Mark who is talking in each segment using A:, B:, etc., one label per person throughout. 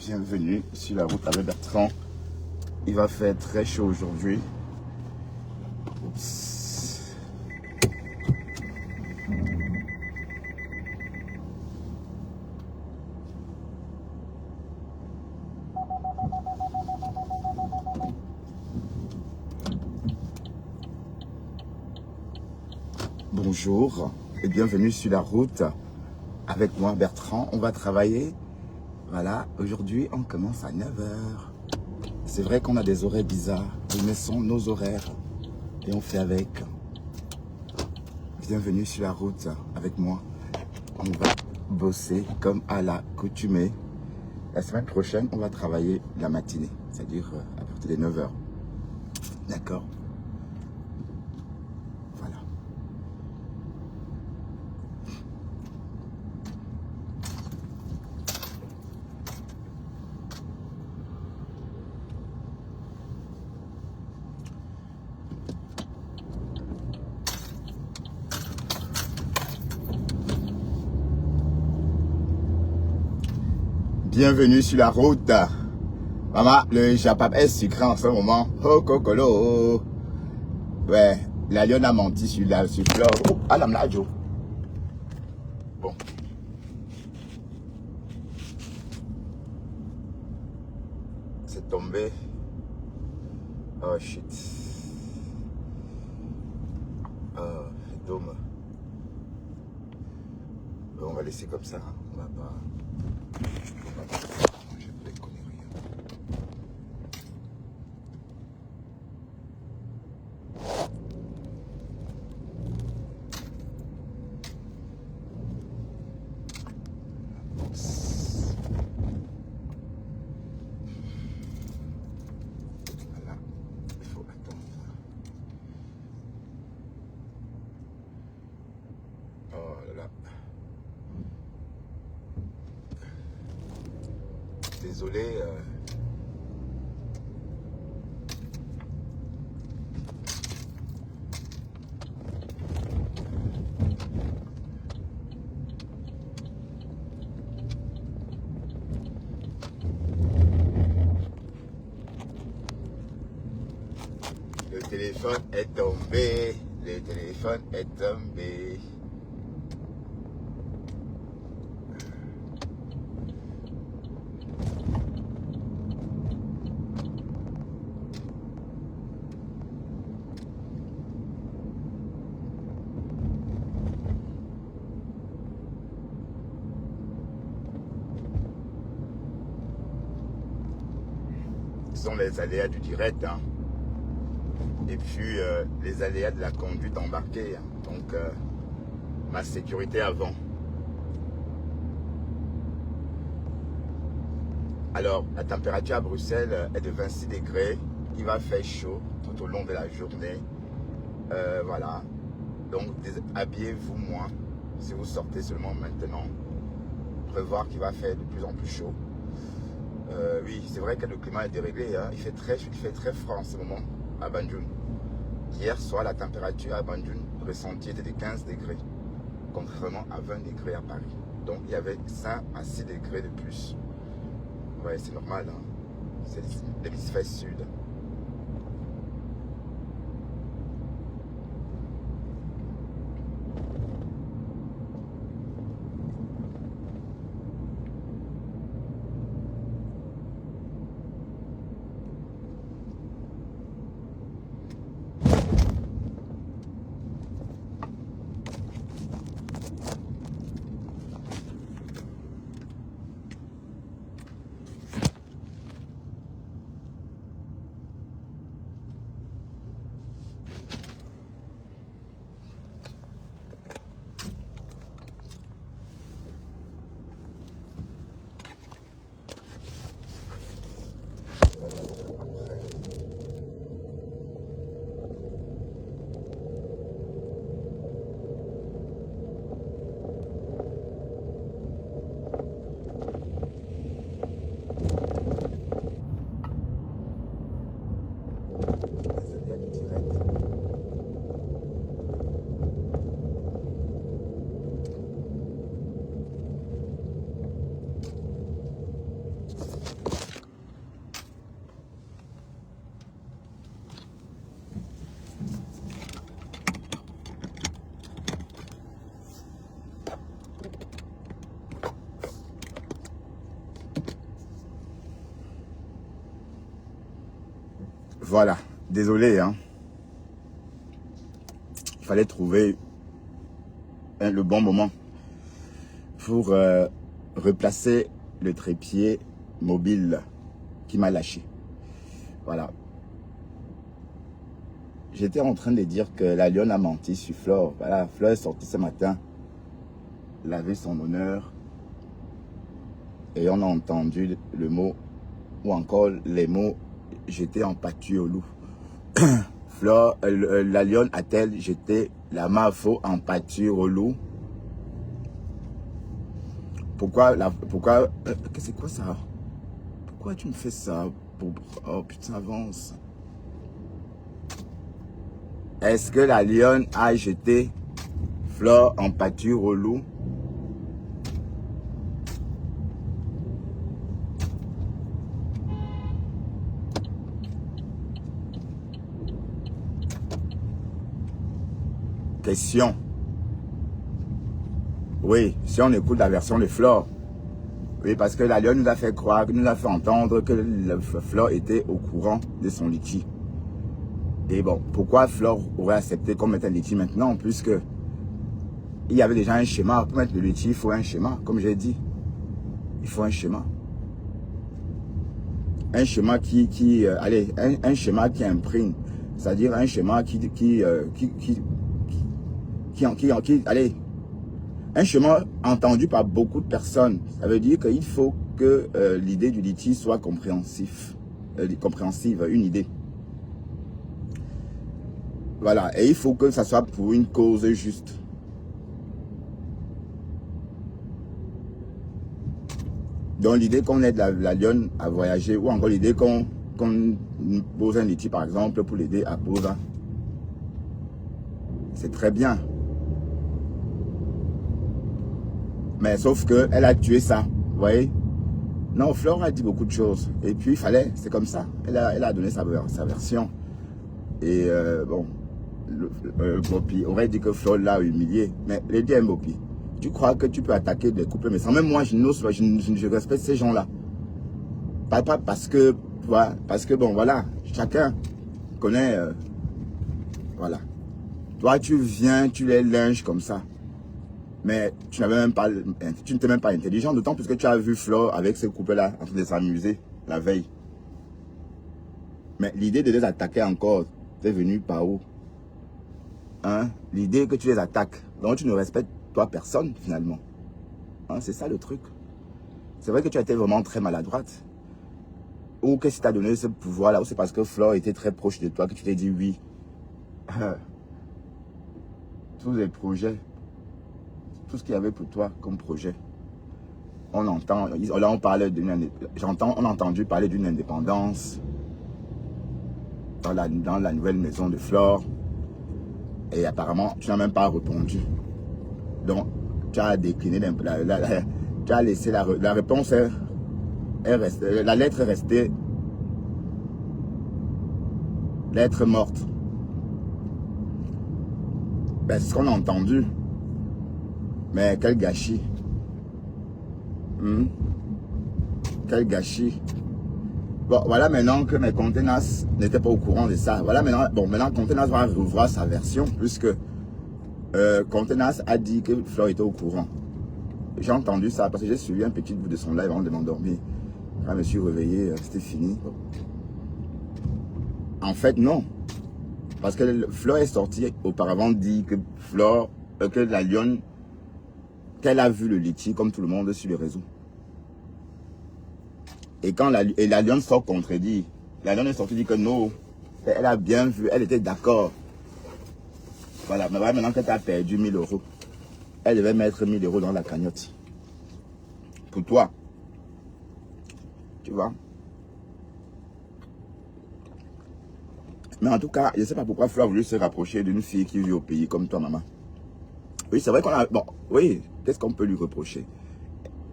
A: Bienvenue sur la route avec Bertrand. Il va faire très chaud aujourd'hui. Bonjour et bienvenue sur la route avec moi Bertrand. On va travailler. Voilà, aujourd'hui on commence à 9 h. C'est vrai qu'on a des horaires bizarres, mais ce sont nos horaires et on fait avec. Bienvenue sur la route avec moi. On va bosser comme à l'accoutumée. La semaine prochaine, on va travailler la matinée, c'est-à-dire à partir des 9 h. D'accord? Voilà. Bienvenue sur la route. Maman, le Japap est sucré en ce moment. Oh, cocolo. Ouais, la lionne a menti sur Flore. Oh, alam la Joe. Bon. C'est tombé. Oh, shit. Oh, c'est dommage. Bon, on va laisser comme ça. On va pas... Je ne connais rien. Voilà, il faut attendre. Oh là là. Désolé. Le téléphone est tombé. Le téléphone est tombé. Ce sont les aléas du direct, hein. Et puis les aléas de la conduite embarquée, hein. Donc ma sécurité avant. Alors la température à Bruxelles est de 26 degrés. Il va faire chaud tout au long de la journée. Voilà. Donc habillez-vous moins si vous sortez seulement maintenant. Prévoir qu'il va faire de plus en plus chaud. Oui, c'est vrai que le climat est déréglé, hein. Il fait très froid en ce moment à Banjul. Hier soir, la température à Banjul ressentie était de 15 degrés, contrairement à 20 degrés à Paris. Donc il y avait 5 à 6 degrés de plus. Ouais, c'est normal, hein. C'est l'hémisphère sud. Voilà, désolé, hein. Il fallait trouver le bon moment pour replacer le trépied mobile qui m'a lâché. Voilà. J'étais en train de dire que la lionne a menti sur Flore. Voilà, Flore est sortie ce matin, laver son honneur. Et on a entendu le mot, ou encore les mots, j'étais en pâture au loup. Flore, la lionne a-t-elle jeté la mafo en pâture au loup? Pourquoi, c'est quoi ça? Pourquoi tu me fais ça? Oh putain, avance. Est-ce que la lionne a jeté Flore en pâture au loup? Question. Oui, si on écoute la version de Flore. Oui, parce que la lionne nous a fait croire, nous a fait entendre que Flore était au courant de son litchi. Et bon, pourquoi Flore aurait accepté qu'on mette un litchi maintenant, puisque il y avait déjà un schéma. Pour mettre le litchi, il faut un schéma, comme j'ai dit. Il faut un schéma. Un schéma un schéma qui imprime. C'est-à-dire un schéma un schéma entendu par beaucoup de personnes. Ça veut dire qu'il faut que l'idée du litchi soit compréhensive, une idée. Voilà, et il faut que ça soit pour une cause juste. Donc l'idée qu'on aide la lionne à voyager, ou encore l'idée qu'on pose un litchi par exemple pour l'aider à poser, c'est très bien. Mais sauf qu'elle a tué ça, vous voyez. Non, Flore a dit beaucoup de choses. Et puis il fallait, c'est comme ça. Elle a donné sa version. Et bon, Bopi aurait dit que Flore l'a humilié. Mais les dit Bopi, tu crois que tu peux attaquer des couples, mais sans même moi, je respecte ces gens-là. Pas parce que, voilà, parce que bon, voilà, chacun connaît, voilà. Toi, tu viens, tu les linges comme ça. Mais tu n'avais même pas, tu n'étais même pas intelligent, d'autant plus que tu as vu Flore avec ce couple-là en train de s'amuser la veille. Mais l'idée de les attaquer encore, t'es venu par où? Hein? L'idée que tu les attaques, donc tu ne respectes toi personne finalement. Hein? C'est ça le truc. C'est vrai que tu as été vraiment très maladroite. Ou que si tu as donné ce pouvoir-là, ou c'est parce que Flore était très proche de toi que tu t'es dit oui. Tous les projets. Tout ce qu'il y avait pour toi comme projet, on entend, là on parlait on a entendu parler d'une indépendance dans la nouvelle maison de Flore, et apparemment tu n'as même pas répondu. Donc tu as décliné, tu as laissé la réponse est restée, la lettre est restée lettre morte. Ben, c'est ce qu'on a entendu. Mais quel gâchis. Quel gâchis. Bon, voilà maintenant que mes contenants n'étaient pas au courant de ça. Voilà maintenant, bon, maintenant Contenance va revoir sa version, puisque Contenance a dit que Flore était au courant. J'ai entendu ça parce que j'ai suivi un petit bout de son live avant de m'endormir. Quand je me suis réveillé, c'était fini. En fait, non. Parce que Flore est sortie auparavant dit que que la lionne, qu'elle a vu le litchi comme tout le monde sur les réseaux. Et quand la lionne sort contredit, la lionne est sortie dit que non, elle a bien vu, elle était d'accord. Voilà, mais maintenant que tu as perdu 1000 €, elle devait mettre 1000 € dans la cagnotte. Pour toi. Tu vois. Mais en tout cas, je ne sais pas pourquoi Flore a voulu se rapprocher d'une fille qui vit au pays comme toi, maman. Oui, c'est vrai qu'on a... Bon, oui, qu'est-ce qu'on peut lui reprocher?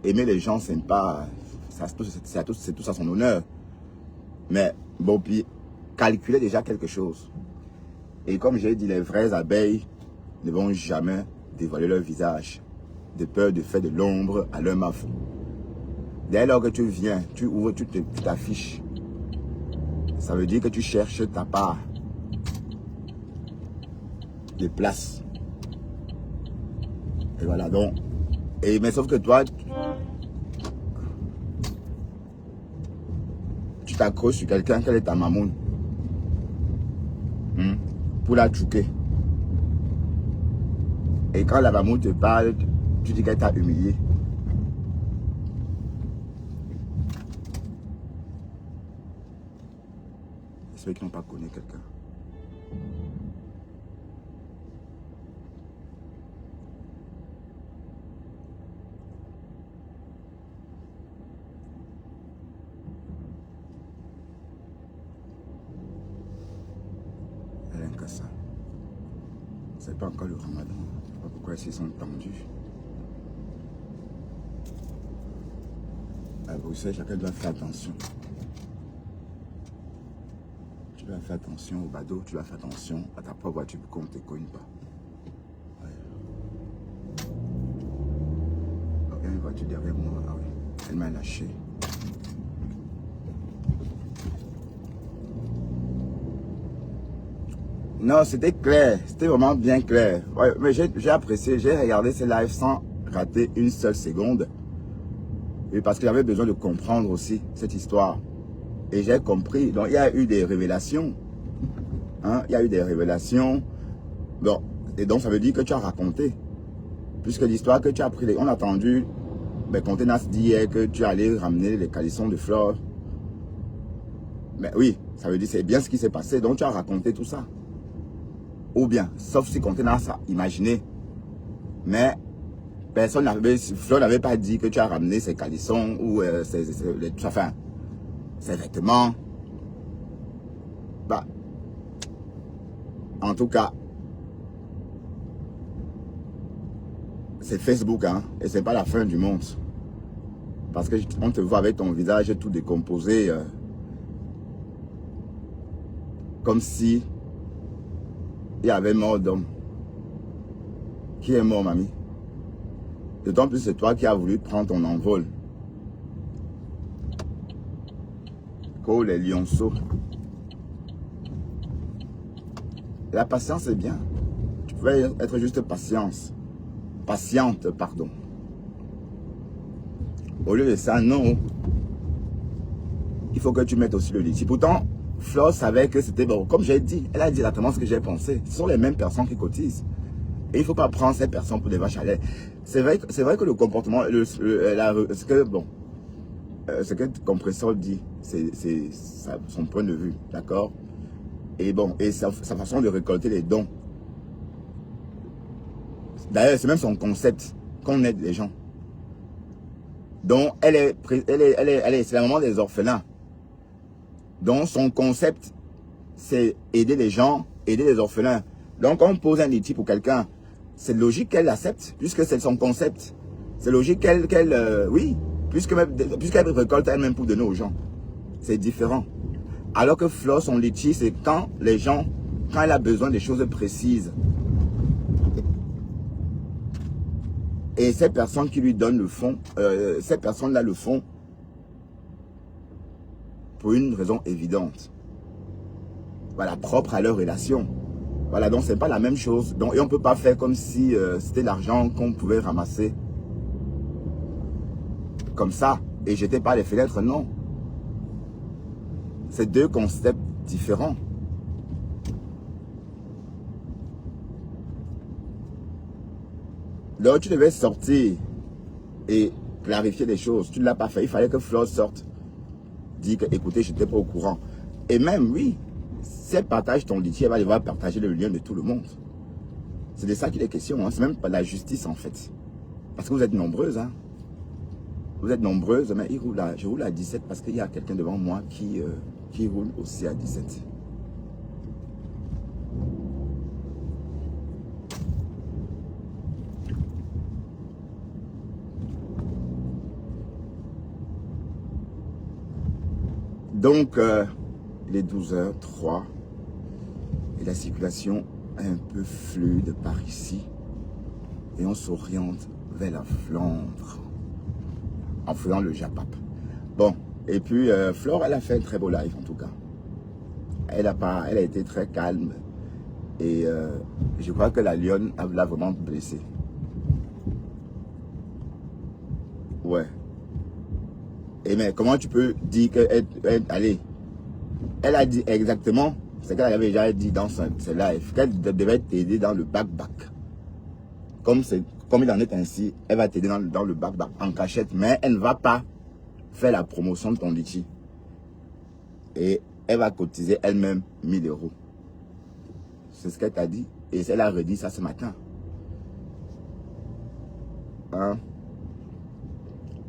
A: Aimer les gens, c'est pas... C'est tout à son honneur. Mais, bon, puis, calculer déjà quelque chose. Et comme j'ai dit, les vraies abeilles ne vont jamais dévoiler leur visage, de peur de faire de l'ombre à leur mafou. Dès lors que tu viens, tu ouvres, tu t'affiches. Ça veut dire que tu cherches ta part de place. Et voilà, donc. Mais sauf que toi, tu t'accroches sur quelqu'un, quelle est ta mamoune, pour la tchouquer. Et quand la mamoune te parle, tu dis qu'elle t'a humilié. Ceux qui n'ont pas connu quelqu'un. Rien que ça. C'est pas encore le ramadan. Je sais pas pourquoi ils sont tendus. À Bruxelles, chacun doit faire attention. Tu dois faire attention au badaud, tu dois faire attention à ta propre voiture pour qu'on ne te cogne pas. Ouais. Oh, il y a une voiture derrière moi. Ah oui, elle m'a lâché. Non, c'était clair, c'était vraiment bien clair. Ouais, mais j'ai apprécié, j'ai regardé ces lives sans rater une seule seconde. Et parce que j'avais besoin de comprendre aussi cette histoire. Et j'ai compris. Donc, il y a eu des révélations. Hein? Il y a eu des révélations. Bon, et donc, ça veut dire que tu as raconté. Puisque l'histoire que tu as pris, on a entendu, Contenas dire que tu allais ramener les calissons de Flore. Mais oui, ça veut dire c'est bien ce qui s'est passé. Donc, tu as raconté tout ça. Ou bien, sauf si Contenas a imaginé. Mais personne n'avait, Flore n'avait pas dit que tu as ramené ces calissons ou ses vêtements. Bah, en tout cas, c'est Facebook, hein, et c'est pas la fin du monde. Parce que on te voit avec ton visage tout décomposé, comme si il y avait mort d'homme. Qui est mort, mamie? D'autant plus c'est toi qui as voulu prendre ton envol. Comme les lionceaux. La patience est bien. Tu pouvais être juste patiente, pardon. Au lieu de ça, non. Il faut que tu mettes aussi le litige. Pourtant, Flore savait que c'était bon. Comme j'ai dit, elle a dit exactement ce que j'ai pensé. Ce sont les mêmes personnes qui cotisent. Et il ne faut pas prendre ces personnes pour des vaches à lait. C'est vrai que le comportement, ce que Compressor dit, c'est son point de vue, d'accord? Et bon, et sa façon de récolter les dons. D'ailleurs, c'est même son concept, qu'on aide les gens. Donc, c'est la maman des orphelins. Donc, son concept, c'est aider les gens, aider les orphelins. Donc, quand on pose un litige pour quelqu'un, c'est logique qu'elle l'accepte, puisque c'est son concept. C'est logique oui, puisqu'elle récolte elle-même pour donner aux gens. C'est différent. Alors que Flore, son litige, c'est quand elle a besoin de choses précises. Et ces personnes qui lui donnent le fond, ces personnes-là le font pour une raison évidente. Voilà, propre à leur relation. Voilà, donc c'est pas la même chose. Donc, et on ne peut pas faire comme si c'était l'argent qu'on pouvait ramasser comme ça et jeter par les fenêtres, non. C'est deux concepts différents. Donc tu devais sortir et clarifier les choses. Tu ne l'as pas fait. Il fallait que Flore sorte. Dit que, écoutez, je n'étais pas au courant. Et même, oui, si elle partage ton litige, elle va devoir partager le lien de tout le monde. C'est de ça qu'il est question. Hein. C'est même pas la justice, en fait. Parce que vous êtes nombreuses. Hein. Vous êtes nombreuses, mais je roule à 17 parce qu'il y a quelqu'un devant moi qui roule aussi à 17. Donc, il est 12h03 et la circulation est un peu fluide par ici. Et on s'oriente vers la Flandre en faisant le Japap. Bon, et puis Flore, elle a fait un très beau live en tout cas. elle a été très calme. Et je crois que la lionne l'a vraiment blessée. Ouais. Et mais comment tu peux dire allez, elle a dit exactement ce qu'elle avait déjà dit dans ses lives, qu'elle devait t'aider dans le back-back. Comme il en est ainsi, elle va t'aider dans le back-back en cachette, mais elle ne va pas faire la promotion de ton litchi. Et elle va cotiser elle-même 1000 €. C'est ce qu'elle t'a dit. Et elle a redit ça ce matin. Hein?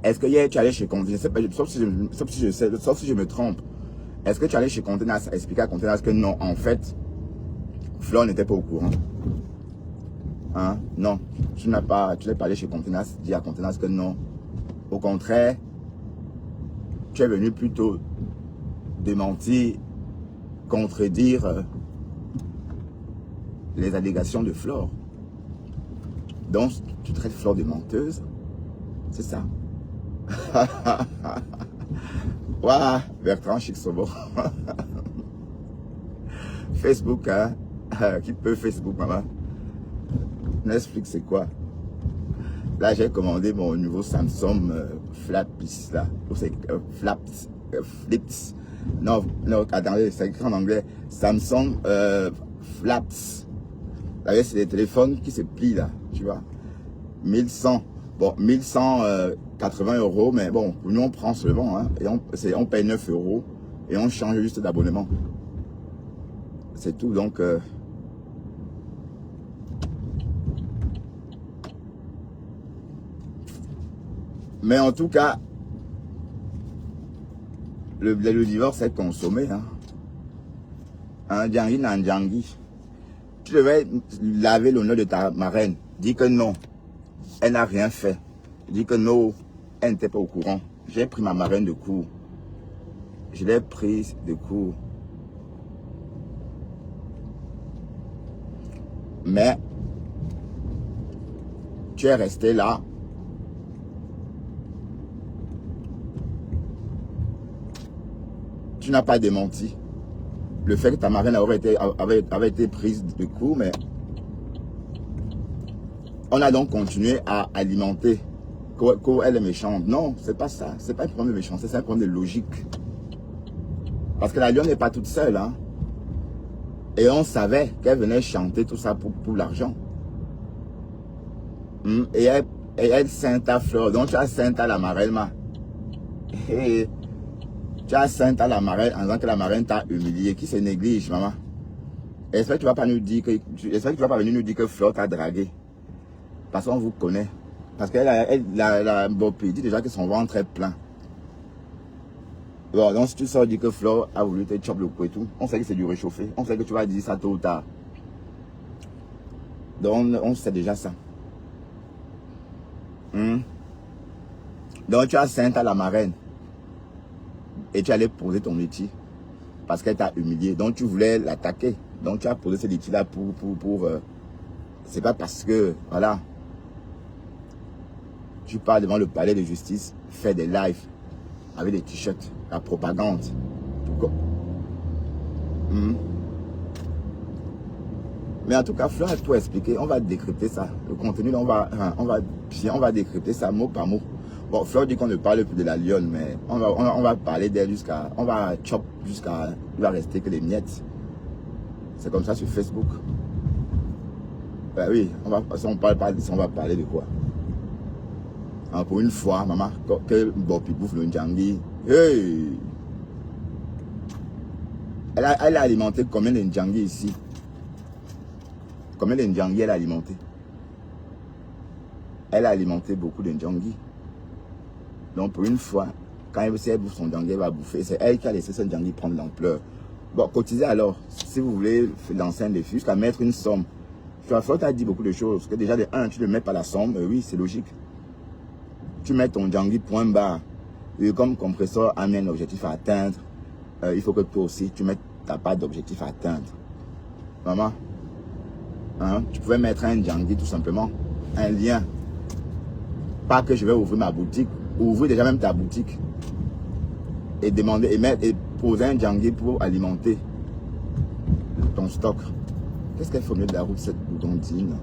A: Est-ce que hier tu allais chez Contenas, sauf si je me trompe, est-ce que tu allais chez Contenas expliquer à Contenas que non, en fait, Flore n'était pas au courant? Hein? Non, tu n'es pas allé chez Contenas, dire à Contenas que non. Au contraire, tu es venu plutôt démentir, contredire les allégations de Flore. Donc, tu traites Flore de menteuse. C'est ça. Waouh, Bertrand Chiksobo. Facebook, hein? Qui peut Facebook, maman? Netflix, c'est quoi? Là, j'ai commandé mon nouveau Samsung Flaps, là. C'est Flaps, Flips. Non, attendez, c'est écrit en anglais. Samsung Flaps. Là, c'est des téléphones qui se plient, là, tu vois. 1100. Bon, 1180 €, mais bon, pour nous, on prend seulement, hein, et on paye 9 € et on change juste d'abonnement. C'est tout, donc... Mais en tout cas, le divorce est consommé. Hein. Un Djangi n'a un Djangi. Tu devais laver l'honneur de ta marraine. Dis que non, elle n'a rien fait. Dis que non, elle n'était pas au courant. J'ai pris ma marraine de court. Je l'ai prise de court. Mais, tu es resté là. Tu n'as pas démenti le fait que ta marraine avait été prise de court, mais on a donc continué à alimenter qu'elle est méchante. Non, c'est pas ça. C'est pas un problème de méchanceté, c'est un problème de logique. Parce que la lionne n'est pas toute seule. Hein. Et on savait qu'elle venait chanter tout ça pour l'argent. Et elle sainte à Flore. Donc tu as sainte à la marraine. Et tu as sainte à la marraine en disant que la marraine t'a humilié. Qui se néglige, maman? J'espère que tu ne vas pas nous dire que venir nous dire que Flore t'a dragué. Parce qu'on vous connaît. Parce qu'elle dit déjà que son ventre est plein. Bon, donc si tu sors dire que Flore a voulu te choper le cou et tout, on sait que c'est du réchauffé. On sait que tu vas dire ça tôt ou tard. Donc on sait déjà ça. Donc tu as sainte à la marraine. Et tu allais poser ton métier. Parce qu'elle t'a humilié. Donc tu voulais l'attaquer. Donc tu as posé ce métier-là pour c'est pas parce que, voilà, tu pars devant le palais de justice, fais des lives avec des t-shirts, la propagande. Pourquoi? Mais en tout cas, Flore a tout expliqué. On va décrypter ça. Le contenu, là, on va décrypter ça mot par mot. Bon, Flore dit qu'on ne parle plus de la lionne, mais on va parler d'elle jusqu'à... On va chop jusqu'à... Il va rester que les miettes. C'est comme ça sur Facebook. Ben oui, si on parle pas de ça, on va parler de quoi? Hein, pour une fois, maman, que Bopi bouffe le Ndjangi. Hey! Elle a alimenté combien de Ndjangi ici? Combien de Ndjangi elle a alimenté? Elle a alimenté beaucoup de Ndjangi. Donc pour une fois, quand elle bouffe son Ndjangi, elle va bouffer. C'est elle qui a laissé ce Ndjangi prendre l'ampleur. Bon, cotisez alors. Si vous voulez lancer un défi, jusqu'à mettre une somme. Flore t'a dit beaucoup de choses. Que déjà, de 1, tu ne mets pas la somme. Oui, c'est logique. Tu mets ton Ndjangi point barre. Et comme compresseur a mis un objectif à atteindre, il faut que toi aussi, tu mettes ta part d'objectif à atteindre. Maman, hein, tu pouvais mettre un Ndjangi tout simplement. Un lien. Pas que je vais ouvrir ma boutique. Ouvrir déjà même ta boutique. Et demander, et poser un Ndjangi pour alimenter. ton stock. Qu'est-ce qu'elle fait au milieu de la route, cette blondine?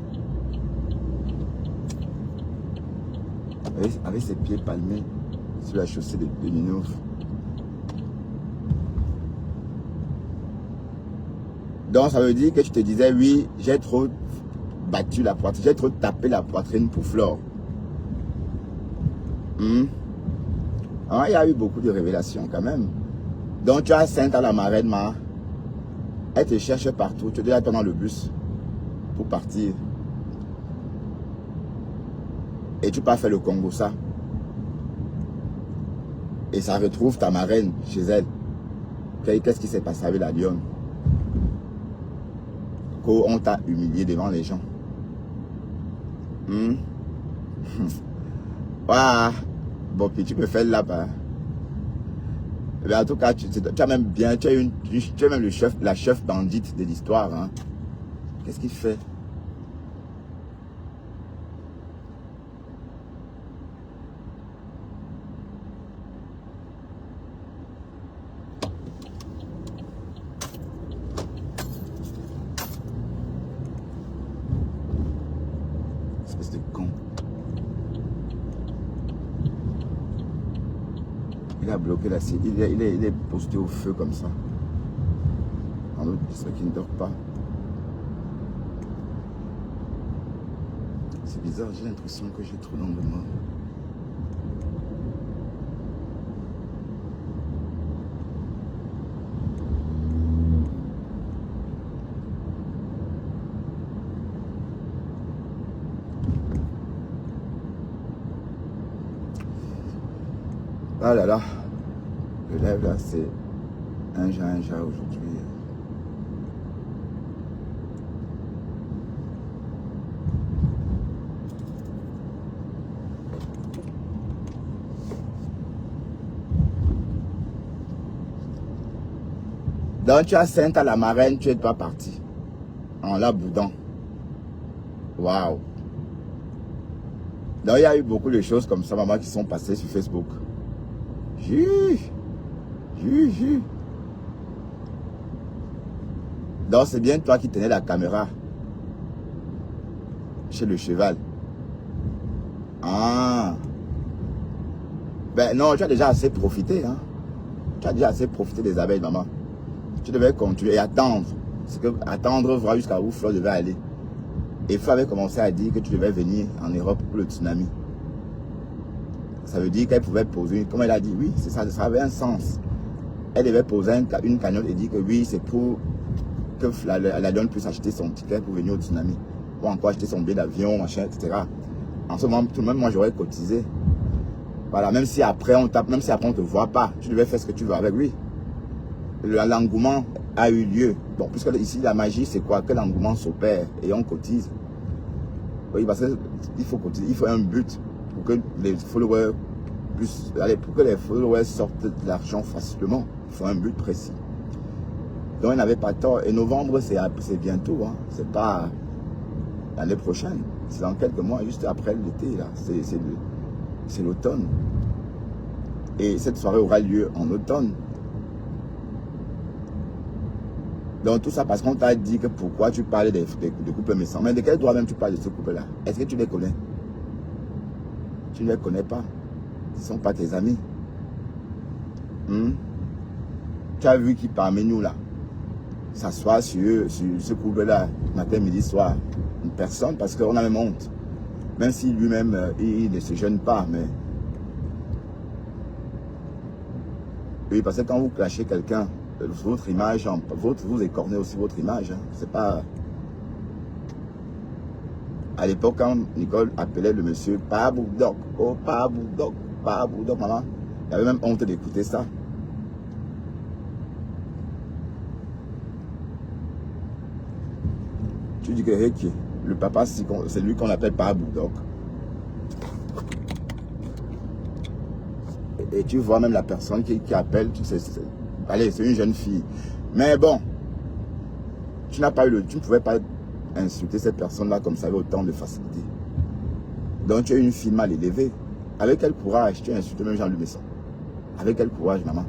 A: Avec ses pieds palmés sur la chaussée de Ninove. Donc ça veut dire que tu te disais, oui, j'ai trop battu la poitrine, j'ai trop tapé la poitrine pour Flore. Ah, il y a eu beaucoup de révélations quand même. Donc tu as Sainte à la marraine, ma. Elle te cherche partout. Tu es déjà dans le bus pour partir. Et tu pars faire le Congo, ça. Et ça retrouve ta marraine chez elle. Qu'est-ce qui s'est passé avec la lionne? Qu'on t'a humilié devant les gens. Voilà. Bon, puis tu peux faire là-bas. Mais en tout cas, tu as même bien, tu es même la chef bandite de l'histoire. Hein. Qu'est-ce qu'il fait? Espèce de con. Il a bloqué la scie. Il est posté au feu comme ça. En autre, c'est qu'il ne dort pas. C'est bizarre, j'ai l'impression que j'ai trop d'angle mort. Ah là là, le live là, c'est un ja aujourd'hui. Donc tu as Sainte à la marraine, tu es pas parti. En la boudant. Waouh. Donc il y a eu beaucoup de choses comme ça, maman, qui sont passées sur Facebook. Donc c'est bien toi qui tenais la caméra chez le cheval. Ah. Ben non, tu as déjà assez profité. Hein. Tu as déjà assez profité des abeilles, maman. Tu devais continuer et attendre. C'est que attendre, voir jusqu'à où Flore devait aller. Et Flore avait commencé à dire que tu devais venir en Europe pour le tsunami. Ça veut dire qu'elle pouvait poser, comme elle a dit, oui, ça avait un sens. Elle devait poser une cagnotte et dire que oui, c'est pour que la lionne puisse acheter son ticket pour venir au tsunami. Ou encore acheter son billet d'avion, machin, etc. En ce moment, tout le monde, moi j'aurais cotisé. Voilà, même si après on tape, même si après on ne te voit pas, tu devais faire ce que tu veux avec lui. L'engouement a eu lieu. Bon, puisque ici la magie, c'est quoi? Que l'engouement s'opère et on cotise. Oui, parce qu'il faut cotiser, il faut un but pour que les followers puissent, pour que les followers sortent de l'argent facilement. Il faut un but précis. Donc il n'avait pas tort. Et novembre, c'est bientôt. Hein. C'est pas l'année prochaine. C'est dans quelques mois, juste après l'été. C'est l'automne. Et cette soirée aura lieu en automne. Donc tout ça parce qu'on t'a dit que pourquoi tu parlais de couples méchants. Mais de quel droit même tu parles de ce couple-là? Est-ce que tu les connais? Tu ne les connais pas. Ce ne sont pas tes amis. Tu as vu qui parmi nous là s'assoit sur ce couple-là, matin, midi, soir? Une personne, parce qu'on a même honte. Même si lui-même, il ne se gêne pas, mais... Oui, parce que quand vous clashez quelqu'un, votre image, vous écornez aussi votre image. Hein. C'est pas... À l'époque, quand Nicole appelait le monsieur « Pa Boudok »,« Oh, Pa Boudok »,« Pa Boudok », maman, il avait même honte d'écouter ça. Tu dis que Ricky, le papa, c'est lui qu'on appelle Pa Boudok. Et tu vois même la personne qui appelle, tu sais, allez, c'est une jeune fille. Mais bon, tu n'as pas eu tu ne pouvais pas insulter cette personne-là comme ça avec autant de facilité. Donc tu es une fille mal élevée. Avec quel courage tu insultes même Jean-Luc Messon? Avec quel courage, maman?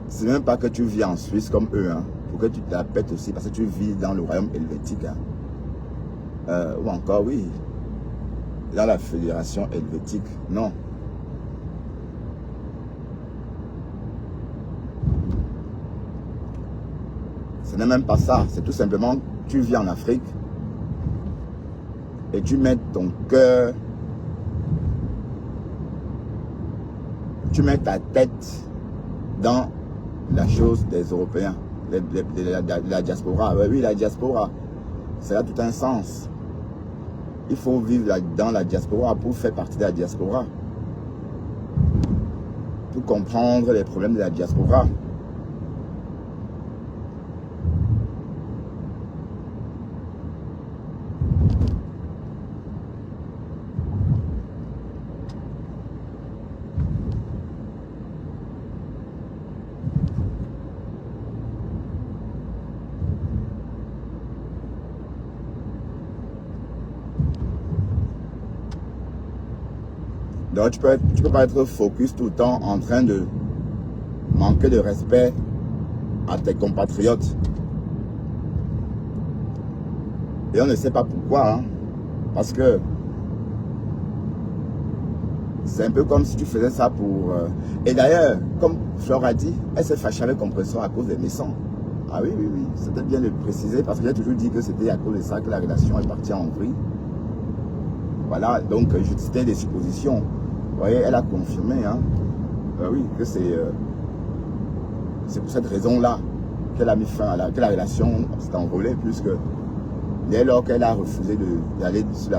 A: C'est même pas que tu vis en Suisse comme eux, hein. pour que tu te la pètes aussi, parce que tu vis dans le royaume helvétique. Hein. Ou encore, oui, dans la fédération helvétique. Non. Ce n'est même pas ça. C'est tout simplement, tu vis en Afrique et tu mets ton cœur, tu mets ta tête dans la chose des Européens, la diaspora. Oui, la diaspora, c'est là tout un sens. Il faut vivre dans la diaspora pour faire partie de la diaspora, pour comprendre les problèmes de la diaspora. Donc tu peux pas être focus tout le temps en train de manquer de respect à tes compatriotes. Et on ne sait pas pourquoi. Hein, parce que c'est un peu comme si tu faisais ça pour... Et d'ailleurs, comme Flore a dit, elle s'est fâchée avec Compression à cause des maisons. Ah oui, oui, oui. C'était bien de le préciser parce que j'ai toujours dit que c'était à cause de ça que la relation est partie en vrille. Voilà, donc c'était des suppositions. Vous voyez, elle a confirmé, hein, oui, que c'est pour cette raison-là qu'elle a mis fin à que la relation s'est envolée, puisque dès lors qu'elle a refusé d'aller sur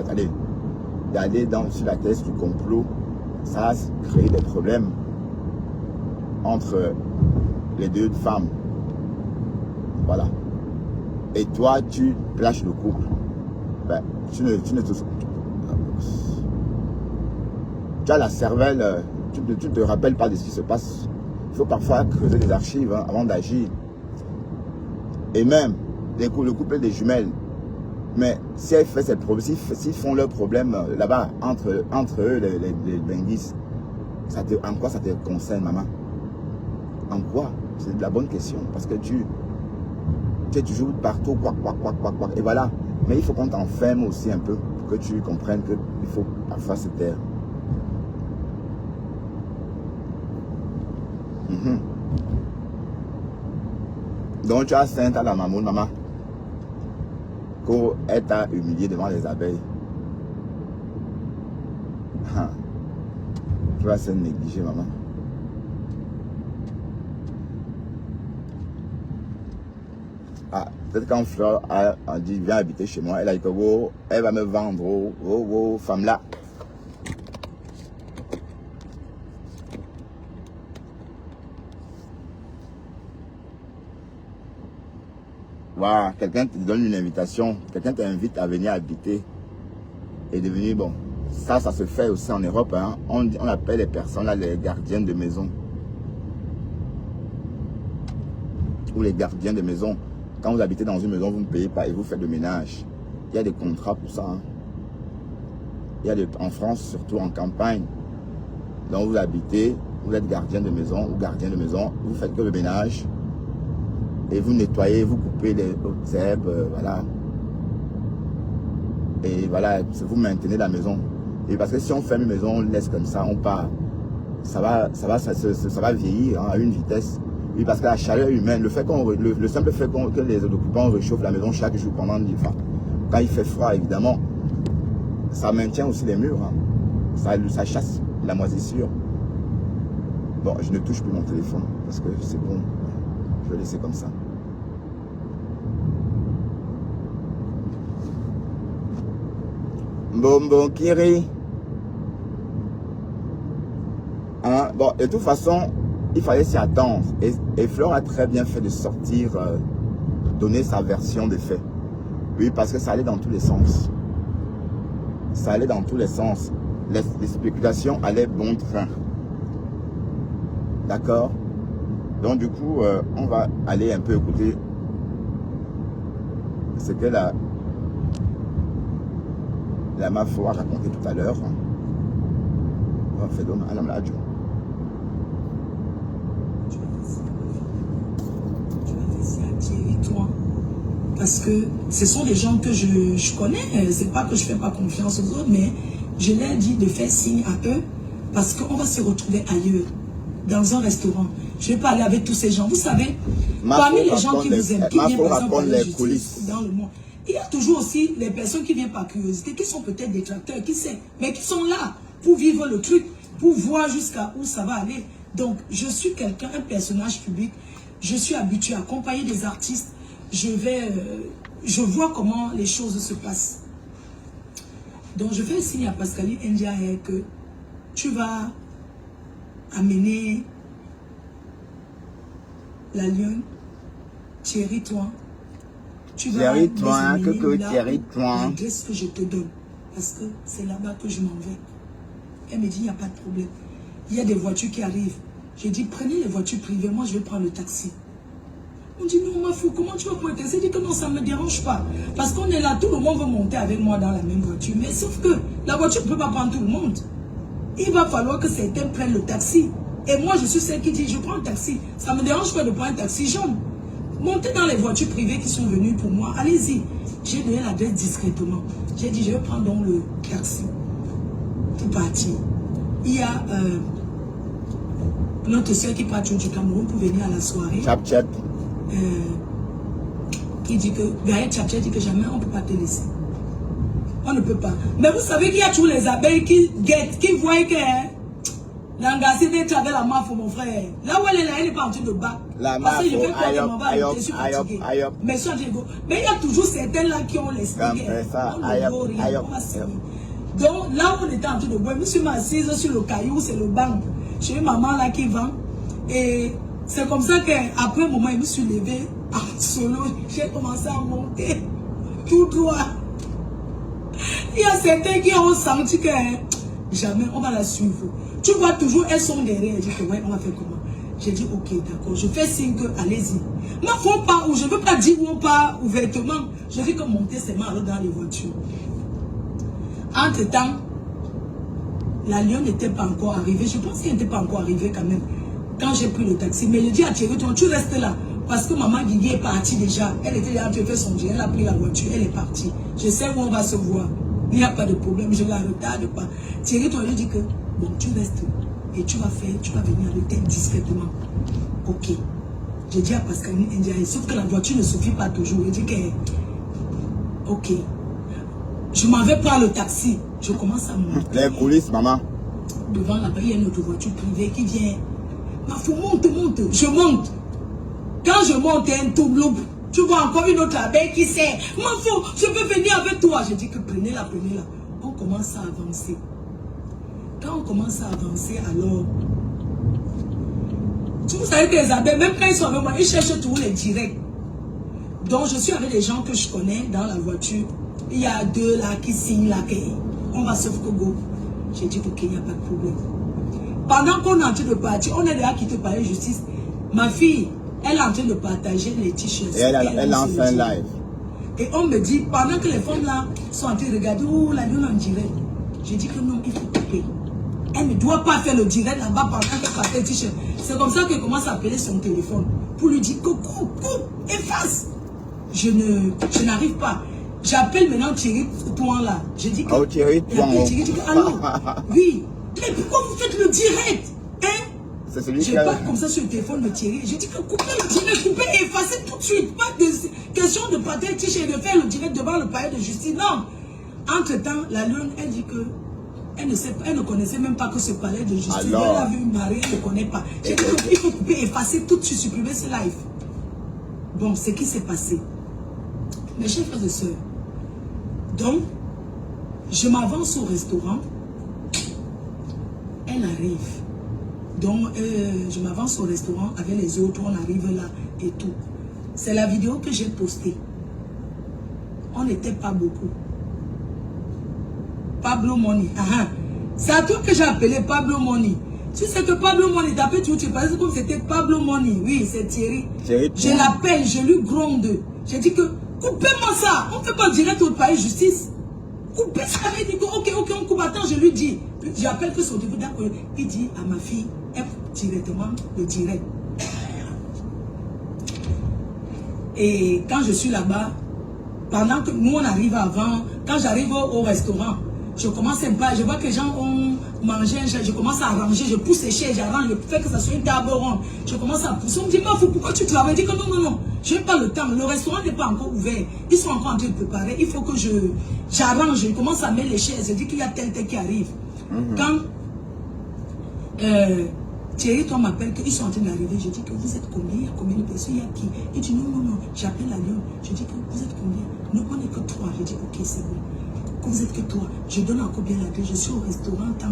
A: la thèse du complot, ça a créé des problèmes entre les deux femmes. Voilà. Et toi, tu lâches le couple. Ben, tu as la cervelle, tu ne te rappelles pas de ce qui se passe. Il faut parfois creuser des archives hein, avant d'agir. Et même, le couple des jumelles, mais si elles font s'ils font leurs problèmes là-bas, entre eux, les Benguis, en quoi ça te concerne, maman? En quoi? C'est de la bonne question, parce que tu es toujours partout, quoi. Et voilà. Mais il faut qu'on t'enferme aussi un peu, pour que tu comprennes qu'il faut parfois se taire. Donc tu as sainte à la maman, qu'elle t'a humilié devant les abeilles. Tu vas se négliger, maman. Ah, peut-être quand Fleur a dit viens habiter chez moi, elle a dit que oh, elle va me vendre, oh, femme là. Voilà, quelqu'un te donne une invitation, quelqu'un t'invite à venir habiter et devenir bon. Ça se fait aussi en Europe. Hein. On appelle les personnes là les gardiennes de maison. Ou les gardiens de maison. Quand vous habitez dans une maison, vous ne payez pas et vous faites le ménage. Il y a des contrats pour ça. Hein. Il y a en France, surtout en campagne. Donc vous habitez, vous êtes gardien de maison ou gardien de maison, vous faites que le ménage. Et vous nettoyez, vous coupez les herbes, voilà. Et voilà, vous maintenez la maison. Et parce que si on ferme une maison, on laisse comme ça, on part. Ça va vieillir hein, à une vitesse. Oui, parce que la chaleur humaine, le simple fait que les occupants réchauffent la maison chaque jour pendant l'hiver. Quand il fait froid, évidemment, ça maintient aussi les murs. Hein. Ça chasse la moisissure. Bon, je ne touche plus mon téléphone parce que c'est bon. Je vais laisser comme ça. Bon, Kiri. Hein? Bon, de toute façon, il fallait s'y attendre. Et Fleur a très bien fait de sortir, donner sa version des faits. Oui, parce que ça allait dans tous les sens. Ça allait dans tous les sens. Les spéculations allaient bon train. D'accord? Donc du coup, on va aller un peu écouter ce que la Mafo a raconté tout à l'heure. On fait donc un radio.
B: Tu as fait ça, Dieu. toi. Parce que ce sont des gens que je connais. C'est pas que je fais pas confiance aux autres, mais je leur dis de faire signe à eux parce qu'on va se retrouver ailleurs, dans un restaurant. Je ne vais pas aller avec tous ces gens. Vous savez, parmi les gens qui vous aiment, qui viennent par exemple la justice dans le monde, il y a toujours aussi les personnes qui viennent par curiosité, qui sont peut-être détracteurs, qui sait, mais qui sont là pour vivre le truc, pour voir jusqu'à où ça va aller. Donc, je suis quelqu'un, un personnage public. Je suis habitué à accompagner des artistes. Je vois comment les choses se passent. Donc, je fais signe à Pascaline Ndiaye que tu vas amener la lionne, Thierry Toin. Tu vas
A: Thierry Toin,
B: Thierry Toin. L'adresse que je te donne. Parce que c'est là-bas que je m'en vais. Elle me dit, il n'y a pas de problème. Il y a des voitures qui arrivent. J'ai dit, prenez les voitures privées, moi je vais prendre le taxi. On dit, non, ma fou, comment tu vas prendre le taxi? Elle dit que non, ça ne me dérange pas. Parce qu'on est là, tout le monde va monter avec moi dans la même voiture. Mais sauf que la voiture ne peut pas prendre tout le monde. Il va falloir que certains prennent le taxi. Et moi, je suis celle qui dit, je prends le taxi. Ça ne me dérange pas de prendre un taxi jaune. Montez dans les voitures privées qui sont venues pour moi. Allez-y. J'ai donné l'adresse discrètement. J'ai dit, je vais prendre donc le taxi pour partir. Il y a notre soeur qui part du Cameroun pour venir à la soirée.
A: Tchap-tchap.
B: Qui dit que, Gaël Tchap-tchap dit que jamais on ne peut pas te laisser. On ne peut pas. Mais vous savez qu'il y a tous les abeilles qui guettent, qui voient que l'engagé d'être avec la mafia, mon frère. Là où elle est là, elle n'est pas en train de battre.
A: La
B: parce que je vais
A: mafia,
B: je suis fatigué. Mais il y a toujours certains là qui ont l'esprit. On va signer. Donc là où on était en train de boire, je me suis assise sur le caillou, c'est le banc. J'ai une maman là qui vend. Et c'est comme ça qu'après un moment, je me suis levée en solo. J'ai commencé à monter tout droit. Il y a certains qui ont senti que jamais on va la suivre. Tu vois toujours, elles sont derrière. Je dis que ouais, on va faire comment? J'ai dit ok, d'accord. Je fais signe que allez-y. Moi, faut pas, ou je ne veux pas dire où on part ouvertement. Je dis que monter, c'est mal dans les voitures. Entre-temps, la lionne n'était pas encore arrivée. Je pense qu'elle n'était pas encore arrivée quand même. Quand j'ai pris le taxi. Mais je dis à Thierry, tu restes là. Parce que maman Guigui est partie déjà. Elle était là, tu fais son jet. Elle a pris la voiture, elle est partie. Je sais où on va se voir. Il n'y a pas de problème, je ne la retarde pas. Thierry, toi, lui dit que, bon, tu restes. Et tu vas venir à l'hôtel discrètement. Ok. J'ai dit à Pascaline Ndiaye, sauf que la voiture ne suffit pas toujours. Je dis que, ok. Je m'en vais prendre le taxi. Je commence à monter.
A: Les coulisses, maman.
B: Devant là-bas, il y a une autre voiture privée qui vient. Ma fou, monte. Je monte. Quand je monte, un tout blou. Tu vois encore une autre abeille qui sait. Ma fou, je peux venir avec toi. Je dis que prenez-la. On commence à avancer. Quand on commence à avancer, alors... Vous savez que les abeilles, même quand ils sont avec moi, ils cherchent tous les directs. Donc, je suis avec des gens que je connais dans la voiture. Il y a deux là qui signent là. On va sauf que go. J'ai dit ok, il n'y a pas de problème. Pendant qu'on est en train de partir, on est là qui te parlait de justice. Ma fille, elle est en train de partager les t-shirts.
A: Elle lance un live.
B: Et on me dit, pendant que les femmes là sont en train de regarder, oh la lune en direct. J'ai dit que non, il faut couper. Elle ne doit pas faire le direct là-bas pendant qu'elle partage les t-shirts. C'est comme ça qu'elle commence à appeler son téléphone. Pour lui dire que coupe, efface. Je n'arrive pas. J'appelle maintenant Thierry Toin là. Je dis que...
A: Oh Thierry Toin.
B: Thierry dit que, allô, oui. Mais pourquoi vous faites le direct? Hein?
A: C'est celui qui
B: je parle comme ça sur le téléphone de Thierry. Je dis que coupez le direct, coupez et effacez tout de suite. Pas de question de partager le t-shirt et de faire le direct devant le palais de justice. Non. Entre-temps, la lune, elle dit que elle ne connaissait même pas que ce palais de justice. Alors, elle a vu une mariée, elle ne connaît pas. J'ai dit qu'il faut couper, effacer tout de suite, supprimer ce live. Bon, c'est ce qui s'est passé. Mes chers frères et sœurs, donc, je m'avance au restaurant. Elle arrive. Donc, je m'avance au restaurant avec les autres. On arrive là et tout. C'est la vidéo que j'ai postée. On n'était pas beaucoup. Pablo Money. C'est à toi que j'ai appelé Pablo Money. Tu sais que Pablo Money, d'après tu parles comme c'était Pablo Money. Oui, c'est Thierry. Je l'appelle, je lui gronde. J'ai dit que, coupez-moi ça. On ne fait pas direct au palais de justice. Coupez ça. Il dit que, ok, on coupe. Attends, je lui dis. J'appelle que son début d'accord. Il dit à ma fille, directement le direct. Et quand je suis là-bas, pendant que nous on arrive avant, quand j'arrive au restaurant, je commence un peu, je vois que les gens ont mangé, je commence à arranger, je pousse les chaises, j'arrange, je fais que ça soit une table ronde. Je commence à pousser, on me dit, pourquoi tu travailles? Je dis que non, je n'ai pas le temps, le restaurant n'est pas encore ouvert, ils sont encore en train de préparer, il faut que j'arrange, je commence à mettre les chaises, je dis qu'il y a tel qui arrive. Quand Thierry, toi m'appelle qu'ils sont en train d'arriver, je dis que vous êtes combien? Il y a combien de personnes? Il y a qui? Il dit non, j'appelle la Lyon, je dis que vous êtes combien? Non, on n'est que 3, je dis ok, c'est bon. Que vous êtes que 3, je donne encore bien la clé, je suis au restaurant, tant,